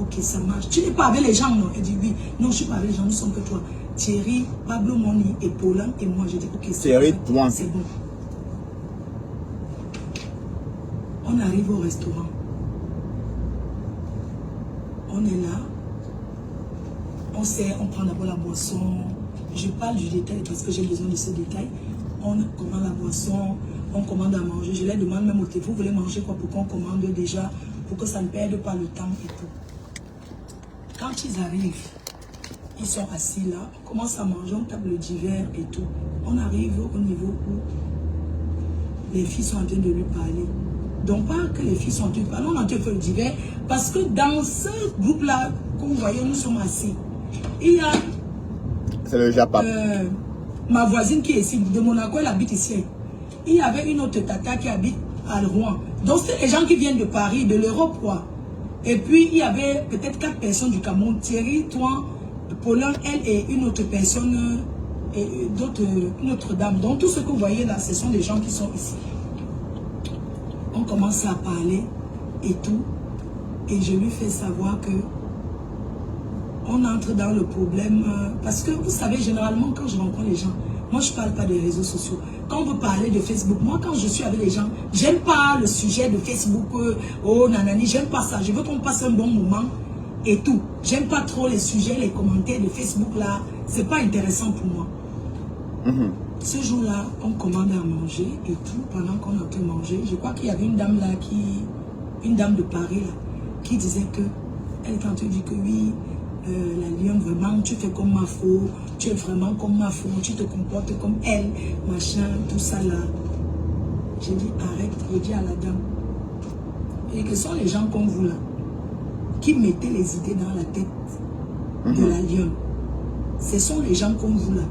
B: ok, ça marche. Tu n'es pas avec les gens, non? Elle dit oui, non, je ne suis pas avec les gens, nous sommes que 3. Thierry, Pablo Moni et Paulin et moi, je dis ok, c'est bon. C'est bon. On arrive au restaurant. On est là. On sait, on prend d'abord la boisson. Je parle du détail parce que j'ai besoin de ce détail. On commande la boisson, on commande à manger. Je les demande même au téléphone, vous voulez manger quoi pour qu'on commande déjà, pour que ça ne perde pas le temps et tout. Quand ils arrivent, ils sont assis là, on commence à manger, on tape le divers et tout. On arrive au niveau où les filles sont en train de lui parler. Donc pas que les filles sont en train de parler, on est en train de faire le divers, parce que dans ce groupe-là, comme vous voyez, nous sommes assis. Il y a
A: c'est le Japon.
B: Ma voisine qui est ici, de Monaco, elle habite ici. Il y avait une autre tata qui habite à Rouen. Donc c'est les gens qui viennent de Paris, de l'Europe, quoi. Et puis il y avait peut-être 4 personnes du Cameroun. Thierry, toi, Paulin, elle et une autre personne, et une autre dame. Donc tout ce que vous voyez là, ce sont des gens qui sont ici. On commence à parler et tout. Et je lui fais savoir que on entre dans le problème, parce que vous savez, généralement, quand je rencontre les gens, moi, je ne parle pas des réseaux sociaux. Quand vous parlez de Facebook, moi, quand je suis avec les gens, j'aime pas le sujet de Facebook, oh, nanani, j'aime pas ça. Je veux qu'on passe un bon moment et tout. J'aime pas trop les sujets, les commentaires de Facebook, là. C'est pas intéressant pour moi. Ce jour-là, on commande à manger et tout. Pendant qu'on a pu manger, je crois qu'il y avait une dame là, une dame de Paris, là, qui disait que, elle est en train de dire que oui, la Lyon, vraiment, tu fais comme ma faux, tu es vraiment comme ma faux, tu te comportes comme elle, machin, tout ça là. J'ai dit, arrête, je dis à la dame. Et que sont les gens comme vous là, qui mettez les idées dans la tête de la Lyon. Ce sont les gens comme vous là.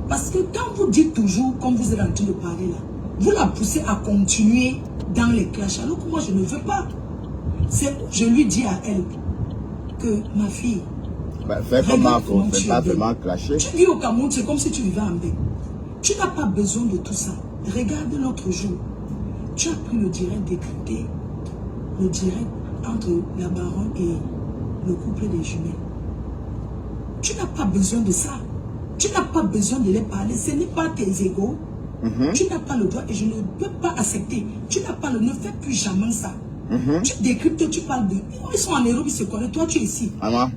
B: Parce que quand vous dites toujours, comme vous êtes en train de parler là, vous la poussez à continuer dans les clashs, alors que moi je ne veux pas. Je lui dis à elle que ma fille,
A: fais comment faut, fais pas vraiment clasher.
B: Tu vis au Cameroun, c'est comme si tu vivais en bain. Tu n'as pas besoin de tout ça. Regarde l'autre jour, tu as pris le direct décrypté, le direct entre la baronne et le couple des jumelles. Tu n'as pas besoin de ça. Tu n'as pas besoin de les parler. Ce n'est pas tes égos. Tu n'as pas le droit et je ne peux pas accepter. Tu n'as pas le... Ne fais plus jamais ça. Tu décryptes, tu parles de... Ils sont en Europe, ils se connaissent. Toi, tu es ici.
A: Maman.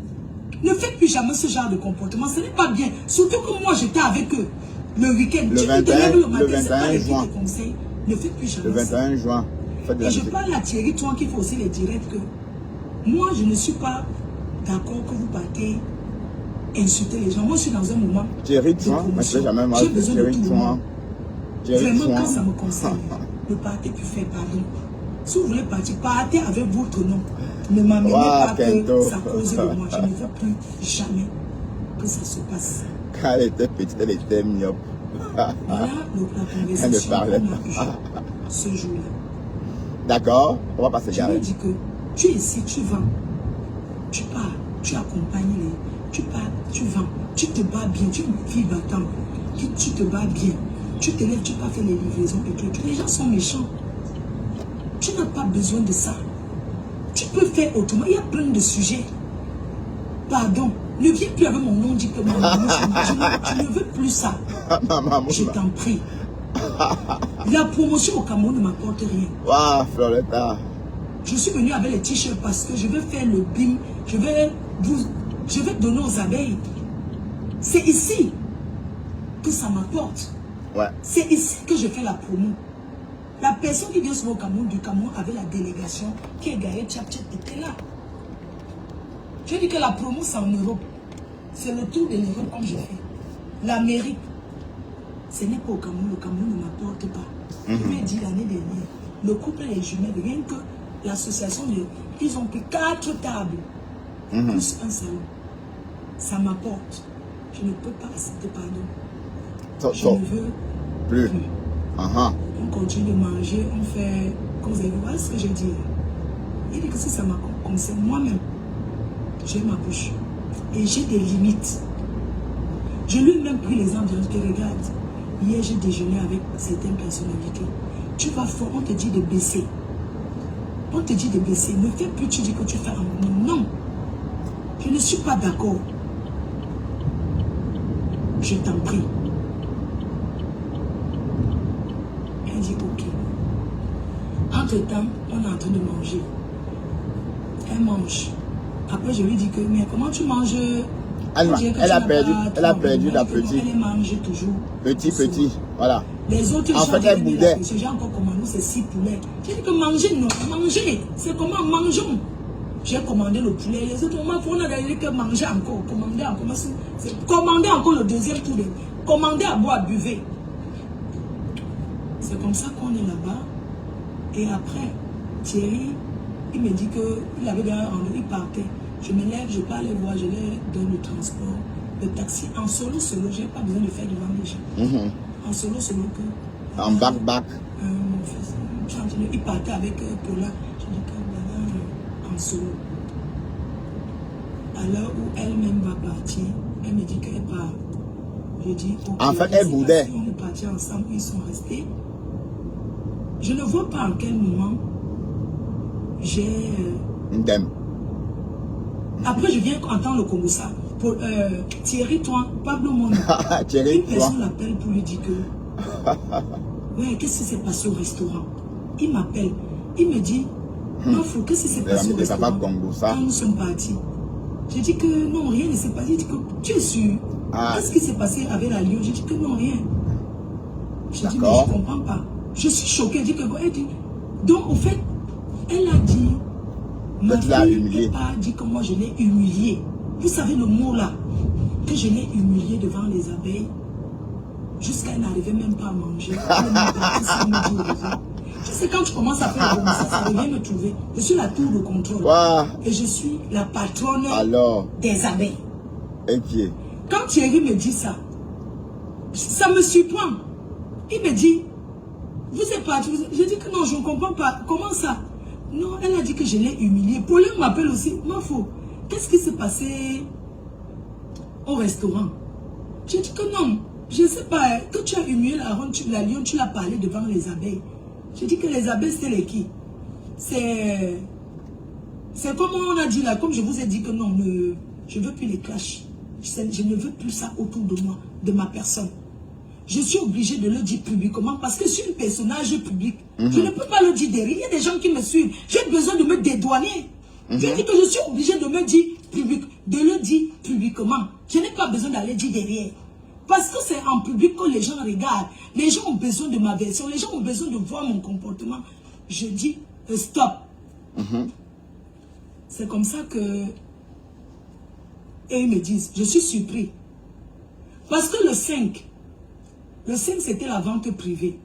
B: Ne faites plus jamais ce genre de comportement. Ce n'est pas bien. Surtout que moi, j'étais avec eux le week-end.
A: Le 21 juin.
B: Ne faites plus jamais
A: le 21 juin.
B: Et je parle à Thierry, toi qui fait aussi les directs, que moi, je ne suis pas d'accord que vous partez insulter les gens. Moi, je suis dans un moment
A: Thierry, toi, mais je jamais mal.
B: J'ai besoin de tout le monde. Vraiment,
A: toi.
B: quand ça me concerne, ne partez plus faire pardon. Si vous voulez partir, partez avec votre nom. Ne m'amenez pas que ça cause de moi. Je ne veux plus jamais que ça se passe.
A: Quand elle était petite, elle était myope.
B: Voilà la conversation qu'on a eue ce jour-là.
A: D'accord, on va passer.
B: Je lui ai dit que tu es ici, tu vends. Tu pars, tu accompagnes les... Tu pars, tu vends. Tu te bats bien, tu es une fille battante. Tu te bats bien. Tu te lèves, tu pas faire les livraisons et tout. Les gens sont méchants. Tu n'as pas besoin de ça. Tu peux faire autrement. Il y a plein de sujets. Pardon. Ne viens plus avec mon nom, dit que maman, je ne veux plus ça. Je t'en prie. La promotion au Cameroun ne m'apporte rien.
A: Waouh, Floretta.
B: Je suis venue avec les t-shirts parce que je vais faire le BIM. Je vais donner aux abeilles. C'est ici que ça m'apporte.
A: Ouais.
B: C'est ici que je fais la promo. La personne qui vient souvent au Cameroun, du Cameroun, avec la délégation qui est garée, Tchap-Tchap était là. Je dis que la promo, c'est en Europe. C'est le tour de l'Europe comme je fais. L'Amérique. Ce n'est pas au Cameroun. Le Cameroun ne m'apporte pas. Je lui ai dit l'année dernière, le couple et les jumelles, rien que l'association, ils ont pris 4 tables, plus un salon. Ça m'apporte. Je ne peux pas accepter pardon. Je ne veux plus. On continue de manger, on fait, comme vous avez vu, voilà ce que j'ai dit. Il dit que si ça me concerne moi-même, j'ai ma bouche. Et j'ai des limites. Je lui ai même pris l'exemple de regarde. Hier, j'ai déjeuné avec certaines personnalités. Tu vas fort, on te dit de baisser. On te dit de baisser. Ne fais plus, tu dis que tu fais un moment. Non. Je ne suis pas d'accord. Je t'en prie. Elle dit ok. Entre-temps, on est en train de manger. Elle mange. Après, je lui dis que, mais comment tu manges? Elle a perdu l'appétit. Elle mange toujours. Petit, voilà. Les autres, en fait, elle boudait. J'ai encore commandé, c'est 6 poulets. J'ai dit que manger, non, manger. C'est comment mangeons. J'ai commandé le poulet. Les autres, on a dit que manger encore. Commander encore. Commander encore le deuxième poulet. Commander à boire, buvez. C'est comme ça qu'on est là-bas. Et après, Thierry, il me dit qu'il avait gagné rendez-vous, il partait. Je me lève, je parle les voix, je leur donne le transport, le taxi. En solo, je n'ai pas besoin de faire devant les gens. En solo, que...
A: En back.
B: Il partait avec Paula. Je dis que voilà, en solo. À l'heure où elle-même va partir, elle me dit qu'elle part. Je dis, ok,
A: en fait, elle boudait.
B: On est partis ensemble, ils sont restés. Je ne vois pas en quel moment j'ai... Après, je viens entendre le Congossa. Thierry, toi, Pablo Mono. Une personne l'appelle pour lui dire que... Ouais, qu'est-ce qui s'est passé au restaurant? Il m'appelle. Il me dit, Mafou, qu'est-ce qui s'est passé au restaurant quand nous sommes partis? J'ai dit que non, rien ne s'est passé. Il dit que tu es sûr? Qu'est-ce qui s'est passé avec la Lyon? J'ai dit que non, rien. J'ai dit, mais je ne comprends pas. Je suis choquée. Elle dit que... Elle dit, donc, au fait, elle a dit... Ma fille n'a pas dit que moi je l'ai humiliée. Vous savez le mot là, que je l'ai humiliée devant les abeilles, jusqu'à elle n'arrivait même pas à manger. Tu sais, quand tu commences à faire comme ça revient me trouver. Je suis la tour de contrôle. Et je suis la patronne des abeilles. Quand Thierry me dit ça, ça me surprend. Il me dit, vous êtes parti. Je dis que non, je ne comprends pas. Comment ça? Non, elle a dit que je l'ai humiliée. Pauline m'appelle aussi. Mafo, qu'est-ce qui s'est passé au restaurant? J'ai dit que non, je ne sais pas. Que tu as humilié la Lyon, tu l'as parlé devant les abeilles. J'ai dit que les abeilles, c'est les qui? C'est comme on a dit là, comme je vous ai dit que non, je ne veux plus les clashs. Je ne veux plus ça autour de moi, de ma personne. Je suis obligée de le dire publiquement parce que je suis un personnage public. Je ne peux pas le dire derrière. Il y a des gens qui me suivent. J'ai besoin de me dédouaner. Je dis que je suis obligée de me dire de le dire publiquement. Je n'ai pas besoin d'aller dire derrière. Parce que c'est en public que les gens regardent. Les gens ont besoin de ma version. Les gens ont besoin de voir mon comportement. Je dis stop. C'est comme ça que... Et ils me disent, je suis surpris. Parce que le 5, c'était la vente privée.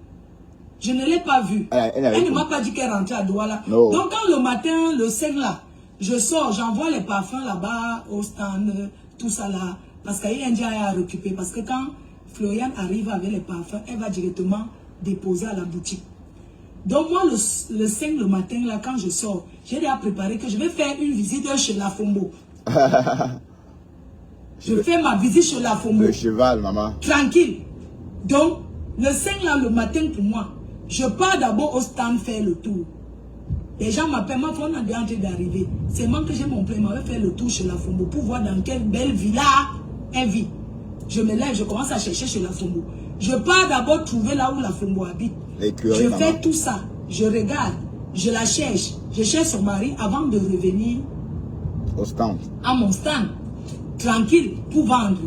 B: Je ne l'ai pas vue. Elle ne m'a pas dit qu'elle rentrait à Douala. Donc quand le matin, le 5 là, je sors, j'envoie les parfums là-bas au stand, tout ça là. Parce qu'il y a un dia à récupérer. Parce que quand Florian arrive avec les parfums, elle va directement déposer à la boutique. Donc moi, le 5 le matin là, quand je sors, j'ai déjà préparé que je vais faire une visite chez la Fombo. Je fais ma visite chez la Fombo.
A: Le cheval, maman.
B: Tranquille. Donc, le 5 là, le matin pour moi, je pars d'abord au stand faire le tour. Les gens m'appellent, ma femme est en train d'arriver. C'est moi que j'ai mon plan, je vais faire le tour chez la Fombo pour voir dans quelle belle villa elle vit. Je me lève, je commence à chercher chez la Fombo. Je pars d'abord trouver là où la Fombo habite. Je fais tout ça. Je regarde, je la cherche. Je cherche son mari avant de revenir
A: au stand.
B: À mon stand. Tranquille, pour vendre.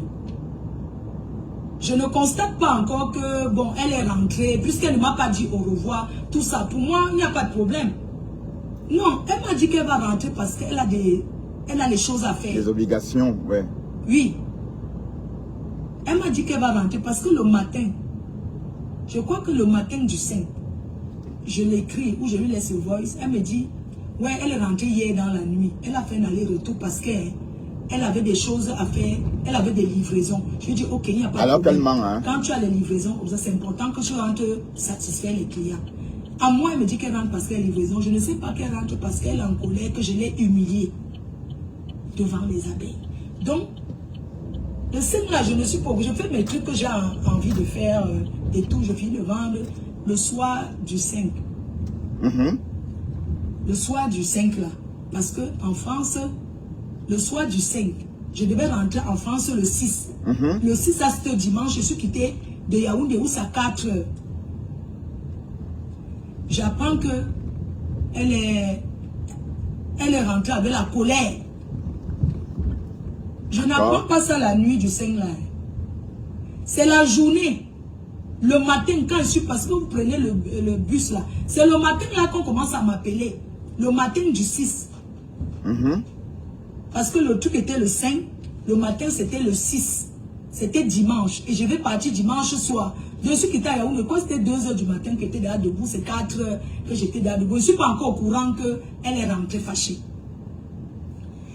B: Je ne constate pas encore que, bon, elle est rentrée, puisqu'elle ne m'a pas dit au revoir, tout ça. Pour moi, il n'y a pas de problème. Non, elle m'a dit qu'elle va rentrer parce qu'elle a les choses à faire.
A: Des obligations, ouais.
B: Oui. Elle m'a dit qu'elle va rentrer parce que le matin, Je crois que le matin du 5, je l'écris ou je lui laisse une voice. Elle me dit, ouais, elle est rentrée hier dans la nuit. Elle a fait un aller-retour parce qu'elle avait des choses à faire. Elle avait des livraisons. Je lui dis, ok, il n'y a pas de problème.
A: Alors qu'elle ment, hein?
B: Quand tu as les livraisons, c'est important que tu rentres satisfaire les clients. À moi, elle me dit qu'elle rentre parce qu'elle a livraison. Je ne sais pas qu'elle rentre parce qu'elle est en colère, que je l'ai humiliée devant les abeilles. Donc, le 5 là, je ne suis pas obligée. Je fais mes trucs que j'ai envie de faire et tout. Je finis de vendre le soir du 5. Le soir du 5 là. Parce que en France, le soir du 5, je devais rentrer en France le 6. Le 6, là, c'était dimanche. Je suis quitté de Yaoundé où c'est à 4 heures. J'apprends que elle est rentrée avec la colère. Je n'apprends pas ça la nuit du 5 là. C'est la journée. Le matin, quand je suis, parce que vous prenez le bus là, c'est le matin là qu'on commence à m'appeler. Le matin du 6. Parce que le truc était le 5, le matin c'était le 6. C'était dimanche. Et je vais partir dimanche soir. Je suis quitté à Yaoundé. Quand c'était 2 h du matin que j'étais derrière debout, c'est 4 h que j'étais derrière debout. Je ne suis pas encore au courant qu'elle est rentrée fâchée.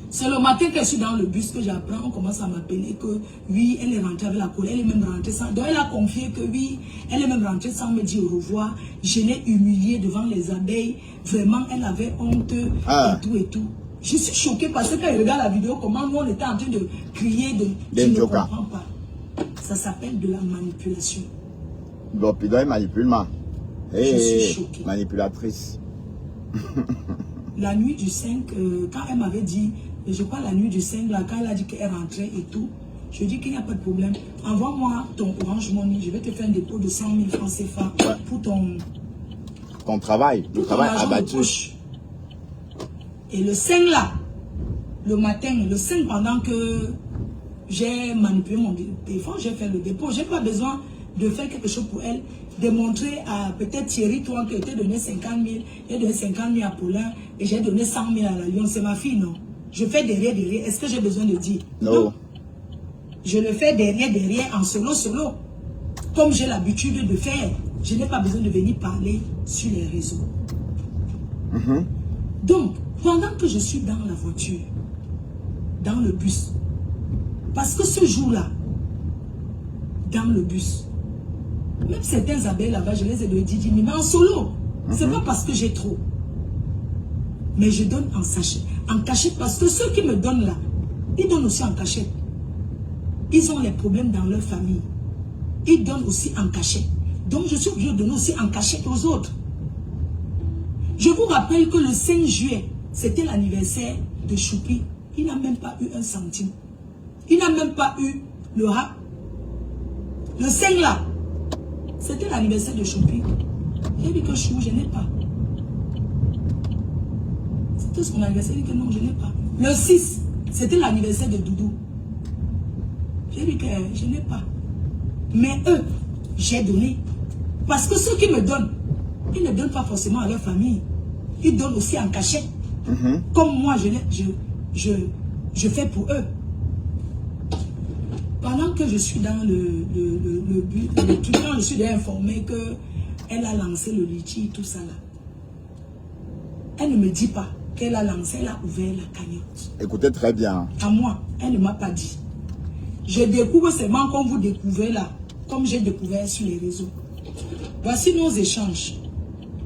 B: C'est le matin que je suis dans le bus que j'apprends, on commence à m'appeler que oui, elle est rentrée avec la colère, elle est même rentrée sans... Donc elle a confié que oui, elle est même rentrée sans me dire au revoir. Je l'ai humiliée devant les abeilles. Vraiment, elle avait honte et tout et tout. Je suis choquée parce que quand je regarde la vidéo, comment nous on était en train de crier, je ne comprends pas. Ça s'appelle de la manipulation.
A: Donc, il manipule.
B: Je suis choquée.
A: Manipulatrice.
B: La nuit du 5, quand elle m'avait dit, je crois la nuit du 5, là, quand elle a dit qu'elle rentrait et tout, je dis qu'il n'y a pas de problème. Envoie-moi ton Orange Money, je vais te faire un dépôt de 100 000 francs CFA pour ton
A: travail, le travail abattu.
B: Et le 5 là, le matin, le 5 pendant que j'ai manipulé mon téléphone, j'ai fait le dépôt. Je n'ai pas besoin de faire quelque chose pour elle, de montrer à peut-être Thierry, toi, que tu as donné 50 000, j'ai donné 50 000 à Paulin et j'ai donné 100 000 à la Lyon. C'est ma fille, non? Je fais derrière. Est-ce que j'ai besoin de dire?
A: Non.
B: Je le fais derrière, en solo. Comme j'ai l'habitude de faire. Je n'ai pas besoin de venir parler sur les réseaux. Donc, pendant que je suis dans la voiture, dans le bus, parce que ce jour-là, dans le bus, même certains abeilles là-bas, je les ai donné 10 000, mais en solo. C'est pas parce que j'ai trop. Mais je donne en sachet. En cachette, parce que ceux qui me donnent là, ils donnent aussi en cachette. Ils ont les problèmes dans leur famille. Ils donnent aussi en cachette. Donc je suis obligé de donner aussi en cachette aux autres. Je vous rappelle que le 5 juillet, c'était l'anniversaire de Choupi. Il n'a même pas eu 1 centime. Il n'a même pas eu le rap. Le 5 là, c'était l'anniversaire de Choupi. J'ai dit que Chou, je n'ai pas. C'était son anniversaire, il dit que non, je n'ai pas. Le 6, c'était l'anniversaire de Doudou. J'ai dit que je n'ai pas. Mais eux, j'ai donné. Parce que ceux qui me donnent, ils ne donnent pas forcément à leur famille. Ils donnent aussi en cachette. Comme moi, je fais pour eux. Pendant que je suis dans le truc, quand je suis informé qu'elle a lancé le litchi, tout ça là, elle ne me dit pas qu'elle a lancé, elle a ouvert la cagnotte.
A: Écoutez très bien.
B: À moi, elle ne m'a pas dit. Je découvre seulement comme vous découvrez là, comme j'ai découvert sur les réseaux. Voici nos échanges.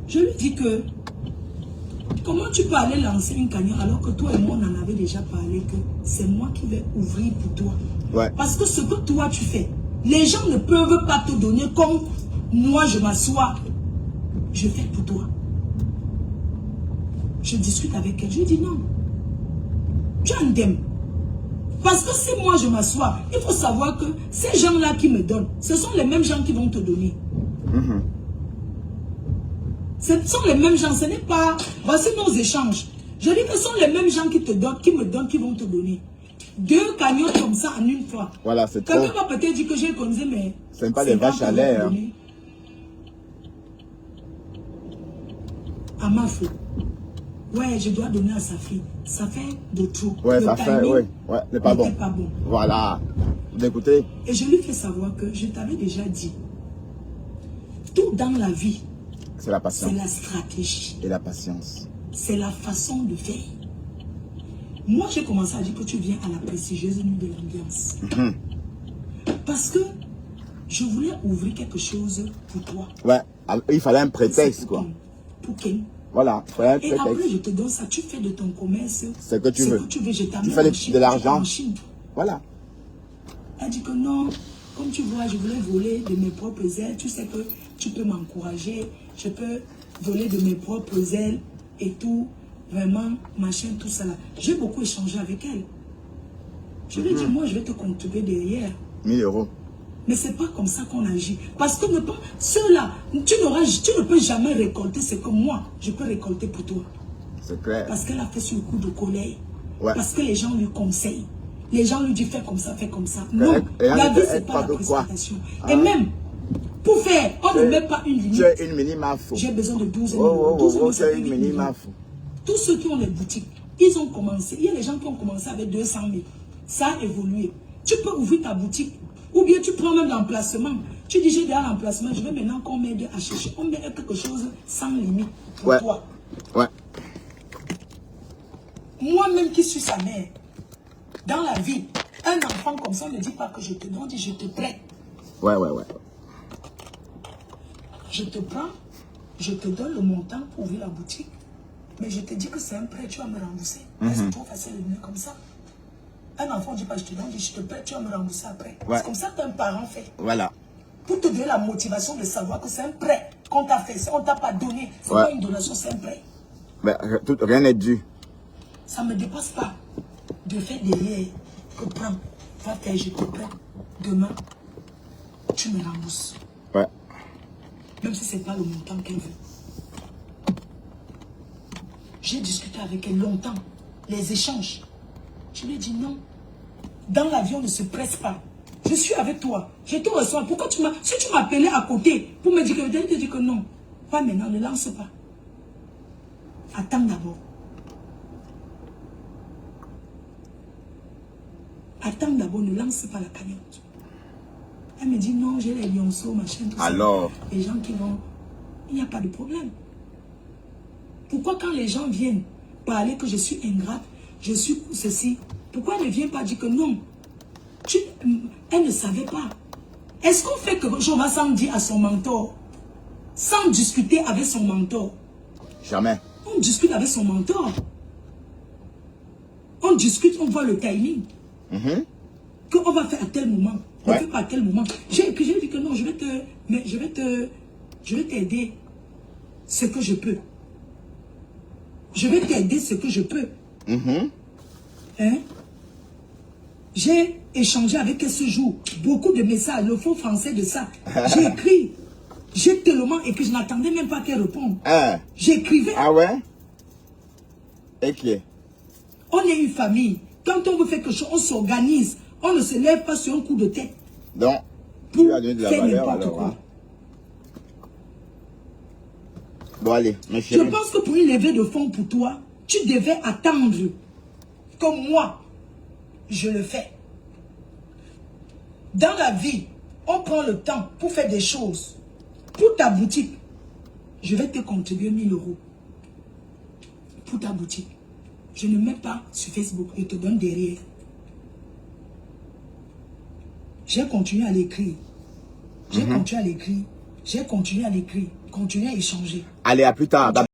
B: Je lui dis que, comment tu peux aller lancer une cagnotte alors que toi et moi on en avait déjà parlé que c'est moi qui vais ouvrir pour toi.
A: Ouais.
B: Parce que ce que toi tu fais, les gens ne peuvent pas te donner comme moi je m'assois. Je fais pour toi. Je discute avec elle. Je lui dis non. Tu en t'aimes. Parce que si moi je m'assois, il faut savoir que ces gens-là qui me donnent, ce sont les mêmes gens qui vont te donner. Ce sont les mêmes gens, ce n'est pas... Voici nos échanges. Je dis que ce sont les mêmes gens qui te donnent, qui me donnent, qui vont te donner. 2 cagnottes comme ça en une fois.
A: Voilà, c'est trop.
B: Quelqu'un va peut-être dire que j'ai économisé, mais...
A: Ce n'est pas des vaches à l'air.
B: À ma faute. Ouais, je dois donner à sa fille. Ça fait de trop.
A: Ouais, ça fait, ouais, c'est pas bon.
B: Pas bon.
A: Voilà. Vous écoutez?
B: Et je lui fais savoir que je t'avais déjà dit Tout dans la vie,
A: c'est la patience.
B: c'est la stratégie.
A: Et la patience.
B: C'est la façon de faire. Moi, j'ai commencé à dire que tu viens à la prestigieuse nuit de l'ambiance. Parce que je voulais ouvrir quelque chose pour toi.
A: Ouais, il fallait un prétexte, quoi.
B: Pour Ken.
A: Voilà, il fallait un prétexte.
B: Et après, je te donne ça. Tu fais de ton commerce
A: ce que tu veux.
B: Tu
A: fais de l'argent. Voilà.
B: Elle dit que non, comme tu vois, je voulais voler de mes propres ailes. Tu sais que tu peux m'encourager. Je peux voler de mes propres ailes et tout. Vraiment, machin, tout ça là. J'ai beaucoup échangé avec elle. Je lui ai dit, moi, je vais te contribuer derrière.
A: 1000 euros.
B: Mais c'est pas comme ça qu'on agit. Parce que ceux-là, tu ne peux jamais récolter ce que moi, je peux récolter pour toi.
A: C'est clair.
B: Parce qu'elle a fait sur le coup de colère.
A: Ouais.
B: Parce que les gens lui conseillent. Les gens lui disent, fais comme ça, fais comme ça. Non, la vie, c'est pas la précipitation. Et même, pour faire, on ne met pas une limite.
A: Tu es une mini-mafou.
B: J'ai besoin de 12 000.
A: Tu es une mini-mafou.
B: Tous ceux qui ont les boutiques, ils ont commencé. Il y a les gens qui ont commencé avec 200 000. Ça a évolué. Tu peux ouvrir ta boutique. Ou bien tu prends même l'emplacement. Tu dis, j'ai déjà l'emplacement. Je veux maintenant qu'on m'aide à chercher. On met quelque chose sans limite pour toi.
A: Ouais.
B: Moi-même qui suis sa mère, dans la vie, un enfant comme ça ne dit pas que je te donne, on dit je te prête.
A: Ouais.
B: Je te prends, je te donne le montant pour ouvrir la boutique. Mais je te dis que c'est un prêt, tu vas me rembourser. C'est trop facile de donner comme ça. Un enfant ne dit pas je te donne, je te prête, tu vas me rembourser après. Ouais. C'est comme ça qu'un parent fait.
A: Voilà.
B: Pour te donner la motivation de savoir que c'est un prêt qu'on t'a fait. On ne t'a pas donné. C'est pas une donation, c'est un prêt.
A: Mais rien n'est dû.
B: Ça ne me dépasse pas de faire derrière que prends, va faire, je te prête. Demain, tu me rembourses.
A: Ouais.
B: Même si ce n'est pas le montant qu'elle veut. J'ai discuté avec elle longtemps. Les échanges. Je lui ai dit non. Dans l'avion, ne se presse pas. Je suis avec toi. Je te reçois. Pourquoi tu m'as... Si tu m'appelais à côté pour me dire que... Je te dis que non. Pas maintenant, ne lance pas. Attends d'abord. Attends d'abord, ne lance pas la cagnotte. Elle me dit non, j'ai les lionceaux, machin, tout
A: alors,
B: ça. Les gens qui vont... Il n'y a pas de problème. Pourquoi quand les gens viennent parler que je suis ingrate, je suis ceci, pourquoi elle ne vient pas dire que non? Elle ne savait pas. Est-ce qu'on fait que Jehovah sans dire à son mentor, sans discuter avec son mentor?
A: Jamais.
B: On discute avec son mentor. On discute, on voit le timing. Qu'on va faire à tel moment. On ne fait pas à tel moment. J'ai dit que non, je vais t'aider ce que je peux. Je vais t'aider ce que je peux. Hein? J'ai échangé avec elle ce jour. Beaucoup de messages, le faux français de ça. J'ai écrit. J'ai tellement écrit, je n'attendais même pas qu'elle réponde. J'écrivais.
A: Ah ouais? Ok.
B: On est une famille. Quand on veut faire quelque chose, on s'organise. On ne se lève pas sur un coup de tête.
A: Donc, tu as donné de la valeur alors. Hein? Bon, allez, mes chéris.
B: Je pense que pour une levée de fonds pour toi, tu devais attendre. Comme moi, je le fais. Dans la vie, on prend le temps pour faire des choses. Pour ta boutique, je vais te contribuer 1000 euros. Pour ta boutique. Je ne mets pas sur Facebook, je te donne derrière. J'ai continué à l'écrire. J'ai continué à l'écrire. J'ai continué à l'écrire. Continuer à échanger.
A: Allez, à plus tard.